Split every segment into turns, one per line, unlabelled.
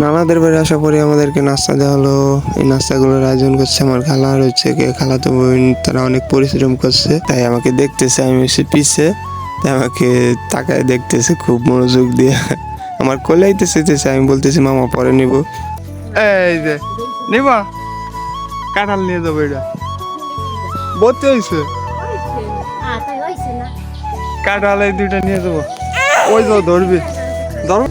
নানাদের বাড়ি আসার পরে আমাদেরকে নাস্তা দেওয়া হলো। এই নাস্তাগুলোর আয়োজন করছে আমার খালা আর হচ্ছে খালাতো বোন। তারা অনেক পরিশ্রম করছে, তাই আমাকে দেখতেছে, আমি এসে পিছে, তাই আমাকে তাকায় দেখতেছে খুব মনোযোগ দিয়ে। আমার কোলে আইতেছে, আমি বলতেছি মামা পরে নিব। এই যে নিবা কাঁঠাল নিয়ে যাবো, এটা বলতে হয়েছে কাঁঠাল, এই দুইটা নিয়ে যাবো। ওই যাও ধরবি, ধরো।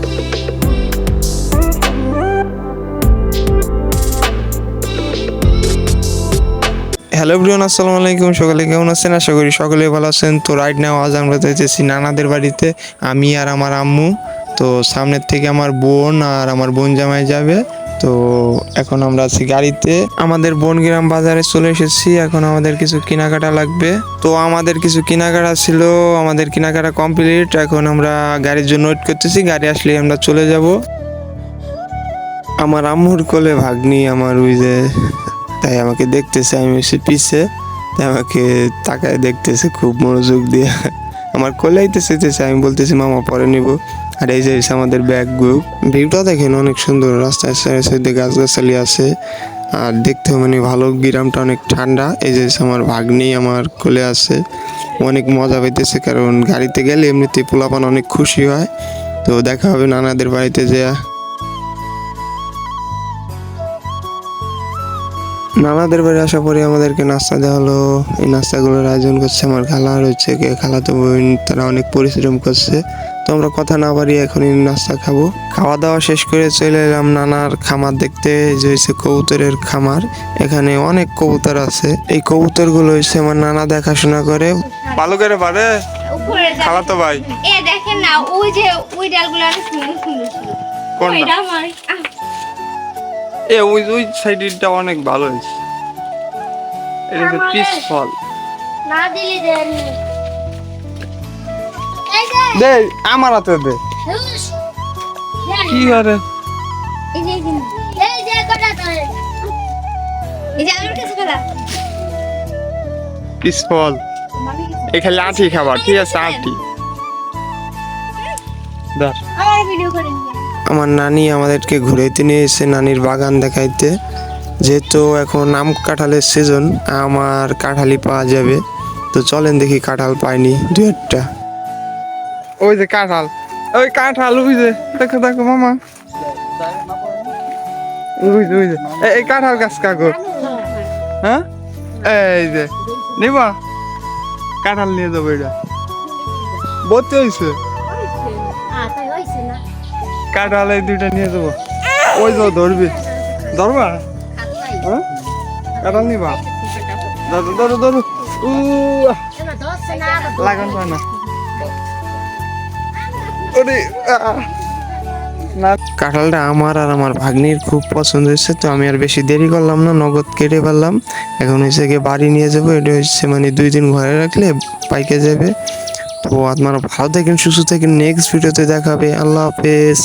হ্যালো এভরিওয়ান, আসসালামু আলাইকুম। সকালে কেমন আছেন? আশা করি সকলেই ভালো আছেন। তো রাইট নাও আজ আমরা যাইতেছি নানাদের বাড়িতে, আমি আর আমার আম্মু। তো সামনের থেকে আমার বোন আর আমার বোন জামাই যাবে। তো এখন আমরা আছি গাড়িতে, আমাদের বনগ্রাম বাজারে চলে এসেছি। এখন আমাদের কিছু কেনাকাটা লাগবে, তো আমাদের কিছু কেনাকাটা ছিল, আমাদের কেনাকাটা কমপ্লিট। এখন আমরা গাড়ির জন্য ওয়েট করতেছি, গাড়ি আসলে আমরা চলে যাব। আমার আম্মুর কোলে ভাগ্নি আমার, ওই যে, তাই আমাকে দেখতেছে, আমি এসে পিছে, তাই আমাকে তাকায় দেখতেছে খুব মনোযোগ দিয়ে। আমার কোলে আইতেছে, আমি বলতেছি মামা পরে নিব। আর এই যে আমাদের ব্যাগ গ্রুপ, ভিউটা দেখেন অনেক সুন্দর, রাস্তার সাইডে গাছগাছালি আছে আর দেখতেও মানে ভালো, গ্রামটা অনেক ঠান্ডা। এই যে আমার ভাগ্নি আমার কোলে আছে, অনেক মজা পাইতেছে, কারণ গাড়িতে গেলে এমনিতে পোলাপান অনেক খুশি হয়। তো দেখা হবে নানাদের বাড়িতে যেয়া। নানাদের বাড়ি আসার পরে আমাদেরকে নাস্তা দেওয়া হলো। এই নাস্তাগুলোর আয়োজন করছে আমার খালা আর হচ্ছে খালাতো বোন। তারা অনেক পরিশ্রম করছে। তো আমরা কথা না বাড়িয়ে এখনই নাস্তা খাবো। খাওয়া দাওয়া শেষ করে চলে এলাম নানার খামার দেখতে, যে হচ্ছে কবুতরের খামার। এখানে অনেক কবুতর আছে। এই কবুতরগুলো হচ্ছে আমার নানা দেখাশোনা করে ভালো করে পারে। খালাতো ভাই,
এ দেখেন না, ওই যে ওই ডালগুলো অনেক সুন্দর সুন্দর ছিল।
কোনটা? ওই সাইডটা অনেক ভালো হয়েছে। এটা হচ্ছে পিস ফল।
না দিলি দেন
দে আমার হাতে দে। কি করে?
এই যে কটা ধরে, এই যে আমার কাছে ফেলা
পিস ফল। এখানে আঠি খাবার, ঠিক আছে? আঠি ধর।
আমার ভিডিও করে
আমার নানি আমাদেরকে ঘুরাইতে নিয়ে এসে নানির বাগান দেখাইতে। যেহেতু এখন আম কাঁঠালের সিজন, আমার কাঁঠালই পাওয়া যাবে। তো চলেন দেখি, কাঁঠাল পাইনি দু একটা। ওই যে কাঁঠাল, ওই কাঁঠাল, ওই যে দেখো দেখো মামা, ওই যে এই কাঁঠাল গাছ কাকু। হ্যাঁ, এই যে নিবা কাঁঠাল নিয়ে যাবো, এটা বলতে হয়েছে কাঁঠাল, এই দুইটা নিয়ে যাবো। ওই যাও ধরবি, ধরবা? হ্যাঁ, কাঁঠাল নিবা? ধরো ধরো ধরো। লাগান পায় না। কাঁঠালটা আমার আর আমার ভাগ্নির খুব পছন্দ হয়েছে, তো আমি আর বেশি দেরি করলাম না, নগদ কেটে ফেললাম। এখন হচ্ছে গিয়ে বাড়ি নিয়ে যাবো। এটা হচ্ছে মানে 2 দিন ঘরে রাখলে পাইকে যাবে। তো আপনারা ভালো থাকেন, সুস্থ থাকেন, নেক্সট ভিডিওতে দেখাবে। আল্লাহ হাফেজ।